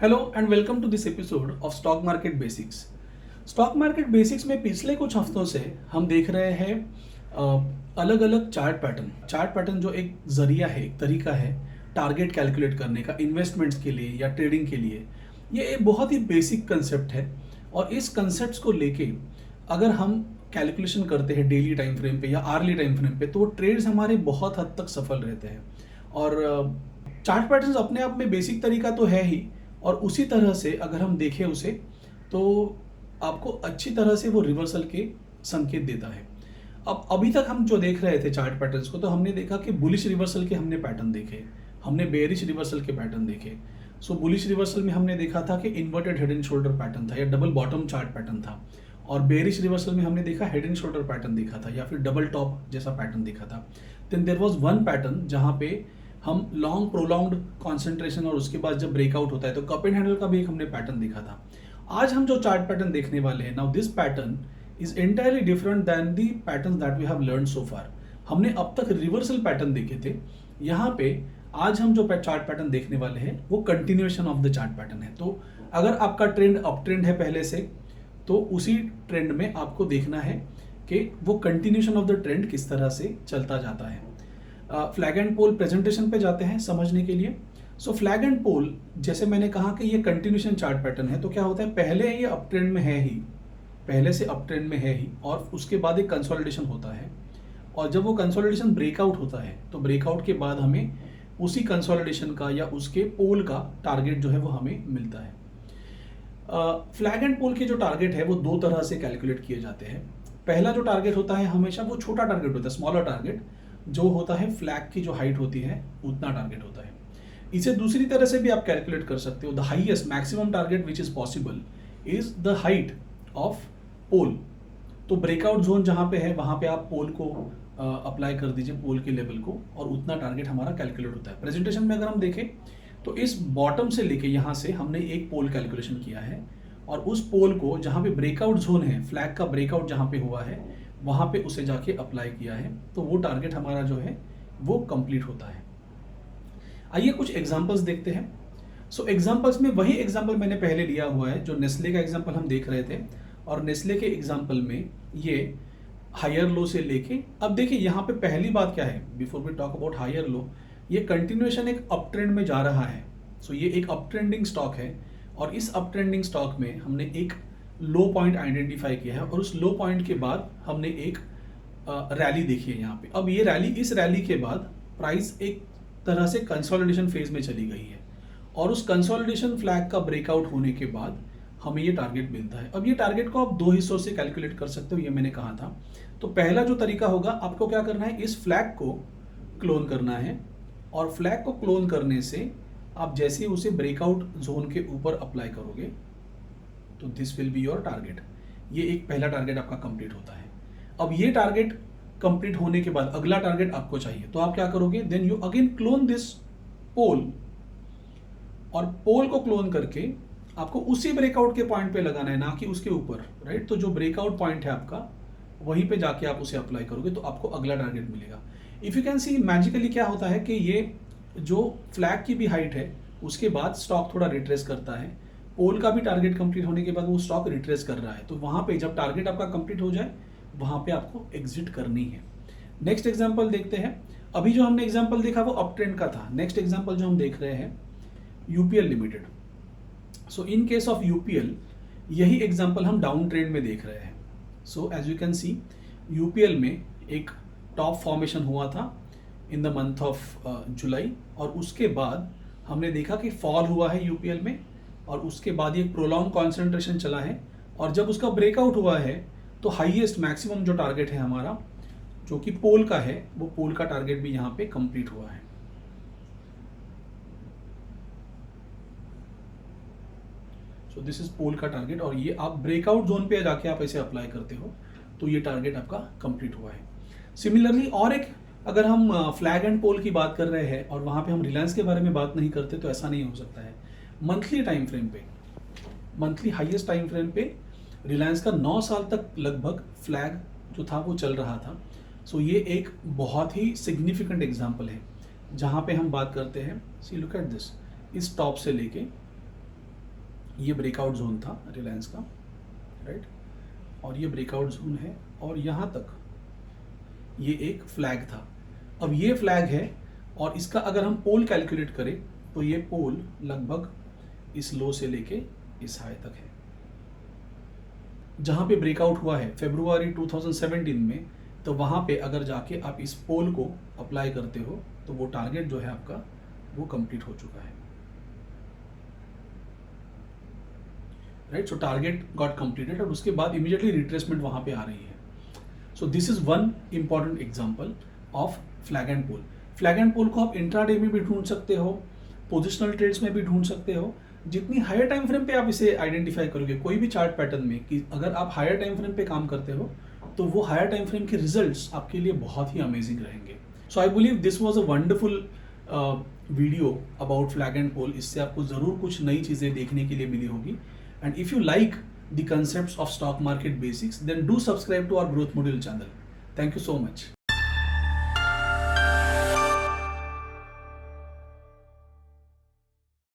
Hello and welcome to this episode of stock market basics. Stock market basics में पिछले कुछ हफ्तों से हम देख रहे हैं अलग अलग चार्ट पैटर्न जो एक जरिया है, एक तरीका है टारगेट कैलकुलेट करने का इन्वेस्टमेंट्स के लिए या ट्रेडिंग के लिए। ये एक बहुत ही बेसिक कंसेप्ट है और इस कंसेप्ट को लेके अगर हम कैलकुलेशन करते हैं डेली टाइम फ्रेम पे या आर्ली टाइम फ्रेम पे, तो ट्रेड्स हमारे बहुत हद तक सफल रहते हैं। और चार्ट पैटर्न्स अपने आप में बेसिक तरीका तो है ही, और उसी तरह से अगर हम देखें उसे तो आपको अच्छी तरह से वो रिवर्सल के संकेत देता है। अब अभी तक हम जो देख रहे थे चार्ट पैटर्न्स को, तो हमने देखा कि बुलिश रिवर्सल के हमने पैटर्न देखे, हमने बेयरिश रिवर्सल के पैटर्न देखे। सो बुलिश रिवर्सल में हमने देखा था कि inverted head and shoulder pattern था या डबल बॉटम चार्ट पैटर्न था, और बेयरिश रिवर्सल में हमने देखा हेड एंड शोल्डर पैटर्न देखा था या फिर डबल टॉप जैसा पैटर्न देखा था। Then there was one pattern जहाँ पे हम लॉन्ग प्रोलॉन्ग्ड कॉन्सेंट्रेशन और उसके बाद जब ब्रेकआउट होता है तो कप एंड हैंडल का भी एक हमने पैटर्न देखा था। आज हम जो चार्ट पैटर्न देखने वाले हैं, now this pattern is entirely different than the pattern that we have learn so far. हमने अब तक रिवर्सल पैटर्न देखे थे, यहाँ पे आज हम जो चार्ट पैटर्न देखने वाले हैं वो continuation of the chart pattern है। तो अगर आपका ट्रेंड अप ट्रेंड है पहले से, तो उसी ट्रेंड में आपको देखना है कि वो कंटिन्यूएशन ऑफ द ट्रेंड किस तरह से चलता जाता है। फ्लैग एंड पोल प्रेजेंटेशन पे जाते हैं समझने के लिए। सो फ्लैग एंड पोल, जैसे मैंने कहा कि ये कंटिन्यूएशन चार्ट पैटर्न है, तो क्या होता है, पहले ये अप ट्रेंड में है ही, पहले से अप ट्रेंड में है ही, और उसके बाद एक कंसोलिडेशन होता है, और जब वो कंसोलिडेशन ब्रेकआउट होता है तो ब्रेकआउट के बाद हमें उसी कंसोलिडेशन का या उसके पोल का टारगेट जो है वो हमें मिलता है। फ्लैग एंड पोल के जो टारगेट है वो दो तरह से कैलकुलेट किए जाते हैं। पहला जो टारगेट होता है हमेशा वो छोटा टारगेट होता है, स्मॉलर टारगेट, जो होता है फ्लैग की जो हाइट होती है उतना टारगेट होता है। इसे दूसरी तरह से भी आप कैलकुलेट कर सकते हो, the highest maximum target which is possible is the height of pole. तो ब्रेकआउट जोन जहां पे है वहां पे आप पोल को अप्लाई कर दीजिए, पोल के लेवल को, और उतना टारगेट हमारा कैलकुलेट होता है। प्रेजेंटेशन में अगर हम देखें तो इस बॉटम से लेके यहाँ से हमने एक पोल कैलकुलेशन किया है, और उस पोल को जहाँ पे ब्रेकआउट जोन है, फ्लैग का ब्रेकआउट जहाँ पे हुआ है वहाँ पे उसे जाके अप्लाई किया है, तो वो टारगेट हमारा जो है वो कंप्लीट होता है। आइए कुछ एग्जांपल्स देखते हैं। सो एग्जांपल्स में वही एग्जांपल मैंने पहले लिया हुआ है जो नेस्ले का एग्जांपल हम देख रहे थे, और नेस्ले के एग्जांपल में ये हायर लो से लेके, अब देखिए यहाँ पे पहली बात क्या है, before we talk about higher low, ये कंटिन्यूएशन एक अप ट्रेंड में जा रहा है। सो ये एक अप ट्रेंडिंग स्टॉक है, और इस अप ट्रेंडिंग स्टॉक में हमने एक लो पॉइंट आइडेंटिफाई किया है, और उस लो पॉइंट के बाद हमने एक रैली देखी है यहाँ पे। अब ये रैली, इस रैली के बाद प्राइस एक तरह से कंसोलिडेशन फेज में चली गई है, और उस कंसोलिडेशन फ्लैग का ब्रेकआउट होने के बाद हमें ये टारगेट मिलता है। अब ये टारगेट को आप दो हिस्सों से कैलकुलेट कर सकते हो, ये मैंने कहा था। तो पहला जो तरीका होगा, आपको क्या करना है, इस फ्लैग को क्लोन करना है, और फ्लैग को क्लोन करने से आप जैसे उसे ब्रेकआउट जोन के ऊपर अप्लाई करोगे तो this will be your target. ये एक पहला टारगेट आपका कंप्लीट होता है। अब ये टारगेट कंप्लीट होने के बाद अगला टारगेट आपको चाहिए, तो आप क्या करोगे, then you again clone this pole, और पोल को क्लोन करके आपको उसी ब्रेकआउट के पॉइंट पे लगाना है, ना कि उसके ऊपर, राइट। तो जो ब्रेकआउट पॉइंट है आपका, वहीं पे जाके आप उसे अप्लाई करोगे तो आपको अगला टारगेट मिलेगा। If you can C, magically क्या होता है कि ये जो फ्लैग की भी हाइट है उसके बाद स्टॉक थोड़ा रिट्रेस करता है, पोल का भी टारगेट कंप्लीट होने के बाद वो स्टॉक रिट्रेस कर रहा है, तो वहां पे जब टारगेट आपका कंप्लीट हो जाए वहां पे आपको एग्जिट करनी है। नेक्स्ट एग्जांपल देखते हैं। अभी जो हमने एग्जांपल देखा वो अप ट्रेंड का था। नेक्स्ट एग्जांपल जो हम देख रहे हैं, UPL limited. So in case of UPL, यही एग्जांपल हम डाउन ट्रेंड में देख रहे हैं। So as you can see, UPL में एक टॉप फॉर्मेशन हुआ था in the month of July, और उसके बाद हमने देखा कि फॉल हुआ है यूपीएल में, और उसके बाद ये प्रोलॉन्ग कॉन्सेंट्रेशन चला है, और जब उसका ब्रेकआउट हुआ है तो हाईएस्ट मैक्सिमम जो टारगेट है हमारा, जो कि पोल का है, वो पोल का टारगेट भी यहाँ पे कंप्लीट हुआ है। सो दिस इज पोल का टारगेट, और ये आप ब्रेकआउट जोन पे जाके आप ऐसे अप्लाई करते हो तो ये टारगेट आपका कंप्लीट हुआ है। सिमिलरली और एक, अगर हम फ्लैग एंड पोल की बात कर रहे हैं और वहां पे हम रिलायंस के बारे में बात नहीं करते तो ऐसा नहीं हो सकता है। मंथली टाइम फ्रेम पे, मंथली हाईएस्ट टाइम फ्रेम पे रिलायंस का 9 साल तक लगभग फ्लैग जो था वो चल रहा था। सो ये एक बहुत ही सिग्निफिकेंट एग्जांपल है जहाँ पे हम बात करते हैं, सी लुक एट दिस, इस टॉप से लेके ये ब्रेकआउट जोन था रिलायंस का, राइट, और ये ब्रेकआउट जोन है, और यहाँ तक ये एक फ्लैग था। अब ये फ्लैग है, और इसका अगर हम पोल कैलकुलेट करें तो ये पोल लगभग इस लो से लेके इस हाई तक है। जहाँ पे ब्रेकआउट हुआ है फरवरी 2017 में, तो वहाँ पे अगर जाके आप इस पोल को अप्लाई करते हो तो वो टारगेट जो है आपका वो कंप्लीट हो चुका है, राइट। सो टारगेट गॉट कंप्लीटेड, और उसके बाद इमीडिएटली रिट्रेसमेंट वहाँ पे आ रही है। So this is one important example of flag and pole. Flag and pole को आप इंट्राडे में भी ढूंढ सकते हो, पोजिशनल ट्रेड्स में भी ढूंढ सकते हो। जितनी हायर टाइम फ्रेम पे आप इसे आइडेंटिफाई करोगे कोई भी चार्ट पैटर्न में, कि अगर आप हायर टाइम फ्रेम पे काम करते हो तो वो हायर टाइम फ्रेम के रिजल्ट्स आपके लिए बहुत ही अमेजिंग रहेंगे। So I believe this was a wonderful video about flag and pole. इससे आपको ज़रूर कुछ नई चीज़ें देखने के लिए मिली होगी। And if you like the concepts of stock market basics, then do subscribe to our growth module channel. Thank you so much.